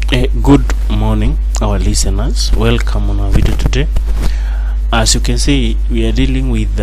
Good morning, our listeners. Welcome on our video today. As you can see, we are dealing with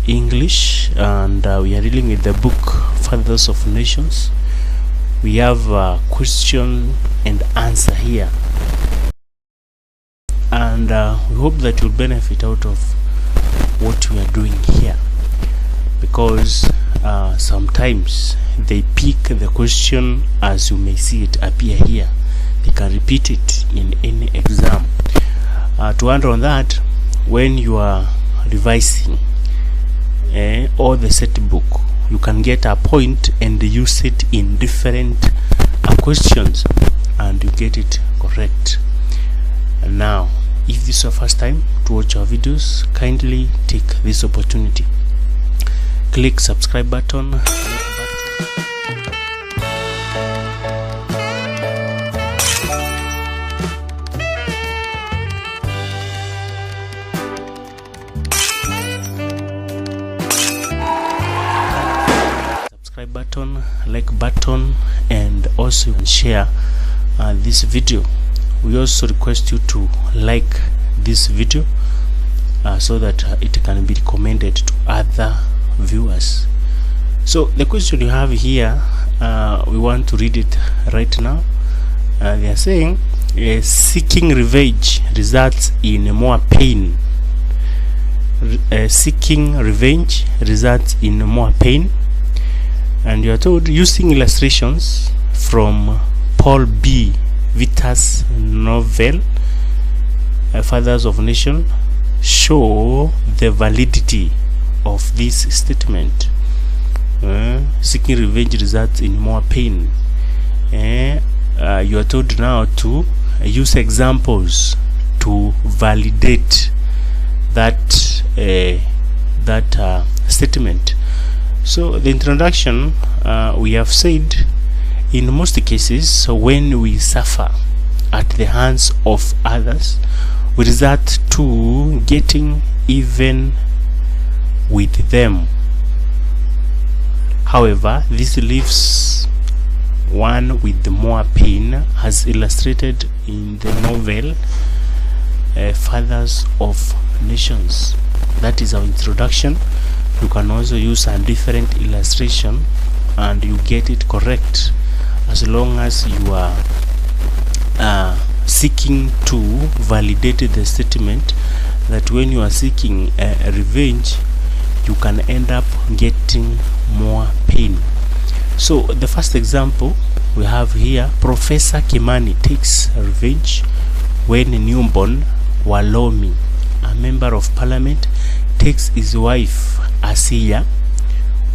English, and we are dealing with the book Fathers of Nations. We have a question and answer here, and we hope that you'll benefit out of what we are doing here, because sometimes they pick the question as you may see it appear here. They can repeat it in any exam. To answer on that, when you are revising or the set book, you can get a point and use it in different questions and you get it correct. And now, if this is your first time to watch our videos, kindly take this opportunity. Click subscribe button, like button, and also share this video. We also request you to like this video so that it can be recommended to other viewers. So the question you have here, we want to read it right now. They are saying seeking revenge results in more pain. Seeking revenge results in more pain. And you are told, using illustrations from Paul B. Vita's novel Fathers of Nation, show the validity of this statement. Seeking revenge results in more pain. You are told now to use examples to validate that statement. So the introduction, we have said, in most cases, when we suffer at the hands of others, we resort to getting even with them. However, this leaves one with more pain, as illustrated in the novel Fathers of Nations. That is our introduction. You can also use a different illustration and you get it correct, as long as you are seeking to validate the statement that when you are seeking revenge, you can end up getting more pain. So the first example we have here, Professor Kimani takes revenge when newborn Walomi, a member of parliament, takes his wife Asiya,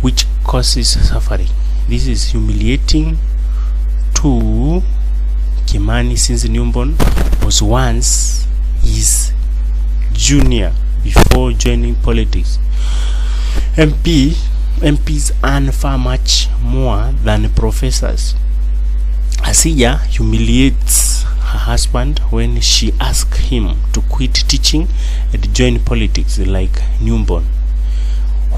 which causes suffering. This is humiliating to Kimani, since newborn was once his junior before joining politics. MPs earn far much more than professors. Asiya humiliates her husband when she asks him to quit teaching and join politics, like newborn,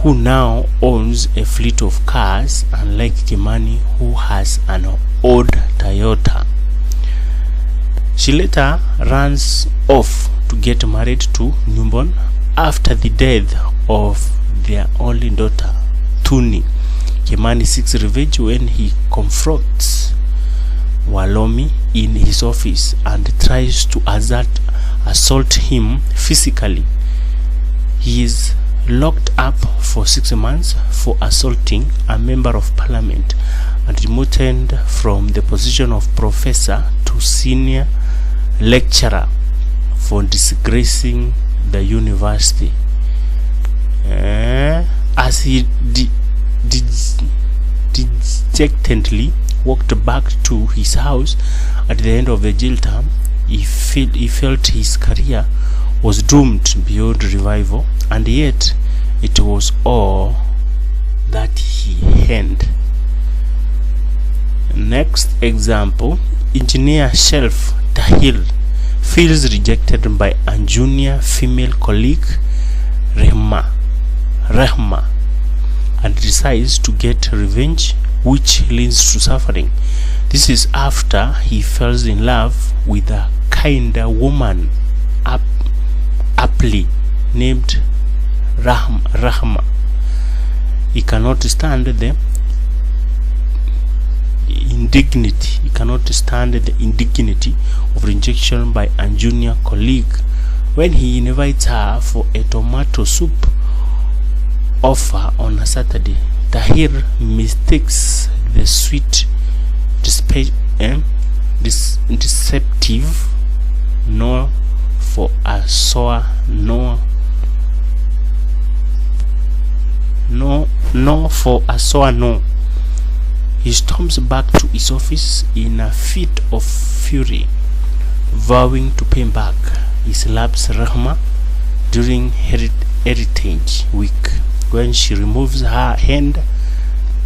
who now owns a fleet of cars, unlike Kimani, who has an old Toyota. She later runs off to get married to newborn after the death of their only daughter, Tuni. Kimani seeks revenge when he confronts Walomi in his office and tries to assault him physically. He is locked up for 6 months for assaulting a member of parliament and demoted from the position of professor to senior lecturer for disgracing the university. As he dejectedly walked back to his house at the end of the jail term, he felt his career was doomed beyond revival, and yet it was all that he had. Next example, engineer Shelf Tahil feels rejected by a junior female colleague, Rehma, and decides to get revenge, which leads to suffering. This is after he falls in love with a kinder woman aptly named Rahma. He cannot stand the indignity of rejection by a junior colleague when he invites her for a tomato soup offer on a Saturday. Tahir mistakes the sweet, deceptive no for a sour no. He storms back to his office in a fit of fury, vowing to pay back. He slaps Rahma during Heritage Week when she removes her hand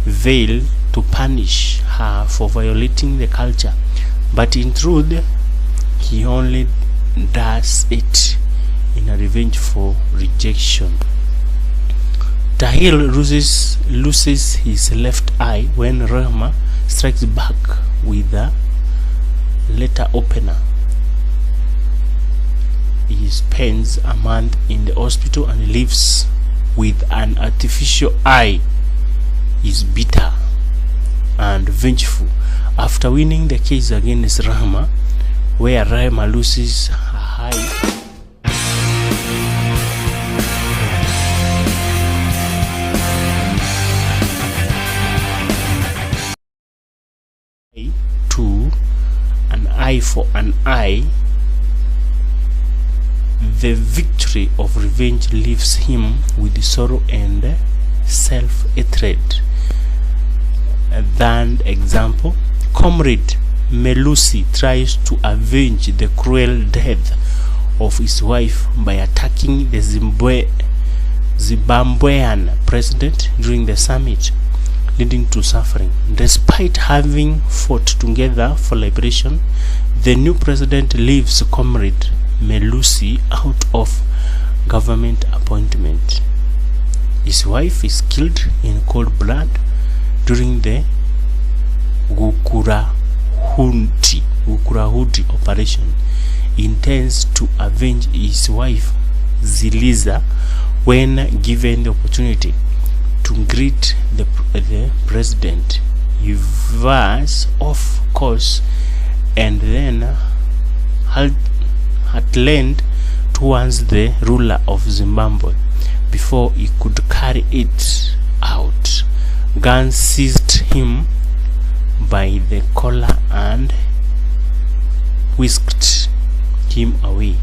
veil to punish her for violating the culture, but in truth he only does it in a revenge for rejection. Tahir loses his left eye when Rahma strikes back with a letter opener. He spends a month in the hospital and lives with an artificial eye. He is bitter and vengeful after winning the case against Rahma, where Rahma loses her eye. To an eye for an eye, the victory of revenge leaves him with sorrow and self-hatred. Then example, Comrade Melusi tries to avenge the cruel death of his wife by attacking the Zimbabwean president during the summit, leading to suffering. Despite having fought together for liberation, the new president leaves Comrade Melusi out of government appointment. His wife is killed in cold blood during the Gukurahudi operation. He intends to avenge his wife Ziliza when given the opportunity to greet the president. He veers off course and then headland towards the ruler of Zimbabwe. Before he could carry it out, guns seized him by the collar and whisked him away.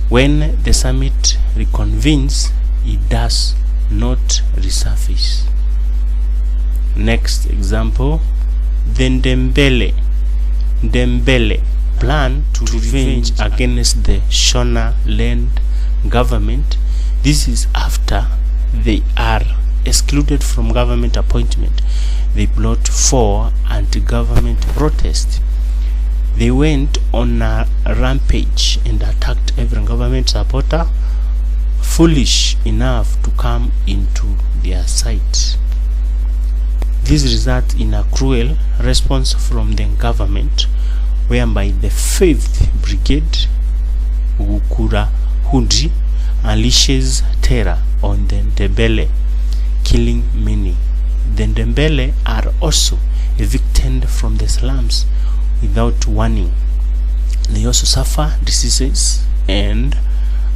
When the summit reconvenes, he does not resurface. Next example, the Ndembele plan to revenge against the Shona land government. This is after they are excluded from government appointment. They plot for anti-government protest. They went on a rampage and attacked every government supporter foolish enough to come into their sight. This results in a cruel response from the government, whereby the 5th Brigade Gukurahudi unleashes terror on the Ndembele, killing many. The Ndembele are also evicted from the slums without warning. They also suffer diseases and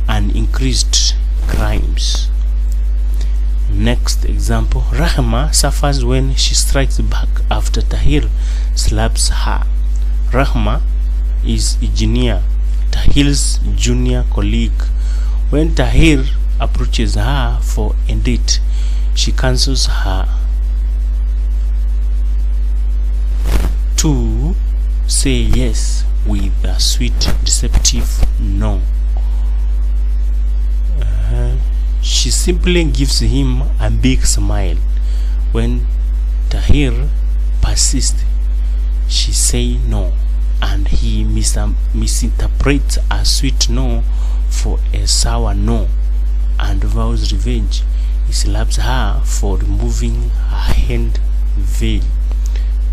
an increased crimes. Next example, Rahma suffers when she strikes back after Tahir slaps her. Rahma is engineer, Tahir's junior colleague. When Tahir approaches her for a date, she cancels her to say yes with a sweet, deceptive no. She simply gives him a big smile. When Tahir persists, she says no, and he misinterprets a sweet no for a sour no and vows revenge. He slaps her for removing her hand veil.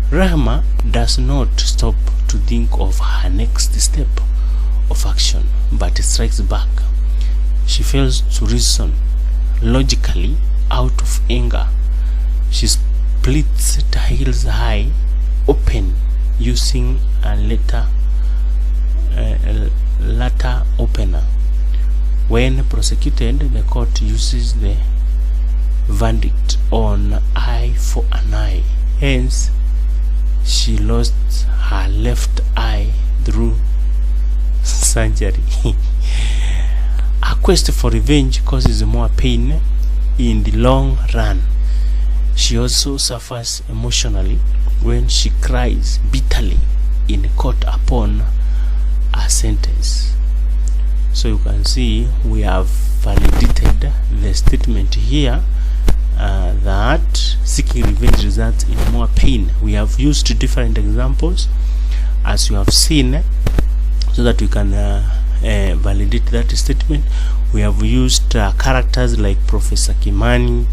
Rahma does not stop to think of her next step of action, but strikes back. She fails to reason logically out of anger. She splits Tahir's eye open using a letter opener. When prosecuted, the court uses the verdict on eye for an eye. Hence, she lost her left eye through surgery. Her quest for revenge causes more pain in the long run. She also suffers emotionally when she cries bitterly in court upon a sentence. So you can see we have validated the statement here that seeking revenge results in more pain. We have used different examples as you have seen so that we can validate that statement. We have used characters like Professor Kimani.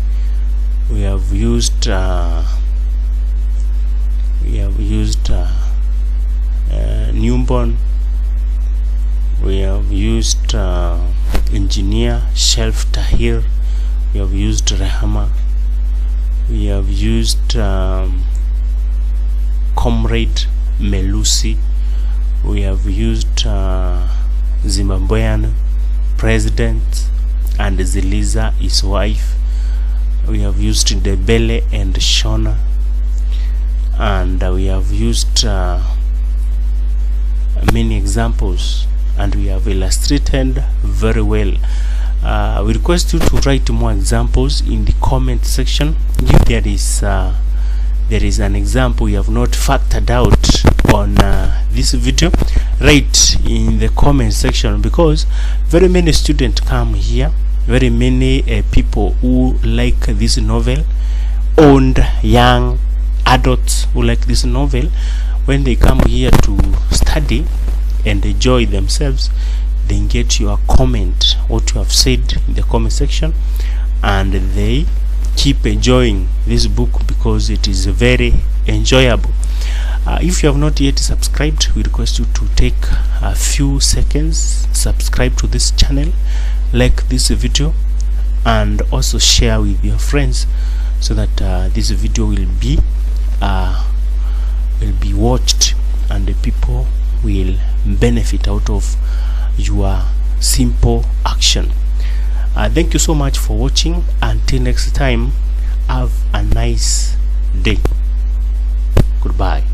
We have used newborn. We have used engineer Shelf Tahir. We have used Rahma. We have used Comrade Melusi. We have used Zimbabwean president and Zeliza, his wife. We have used Debele and Shona, and we have used many examples, and we have illustrated very well. We request you to write more examples in the comment section. If there is an example you have not factored out on this video, write in the comment section, because very many students come here, very many people who like this novel, old, young, adults who like this novel, when they come here to study and enjoy themselves, they get your comment, what you have said in the comment section, and they keep enjoying this book because it is very enjoyable. If you have not yet subscribed, we request you to take a few seconds, subscribe to this channel, like this video, and also share with your friends so that this video will be watched and the people will benefit out of your simple action. Thank you so much for watching. Until next time, have a nice day. Goodbye.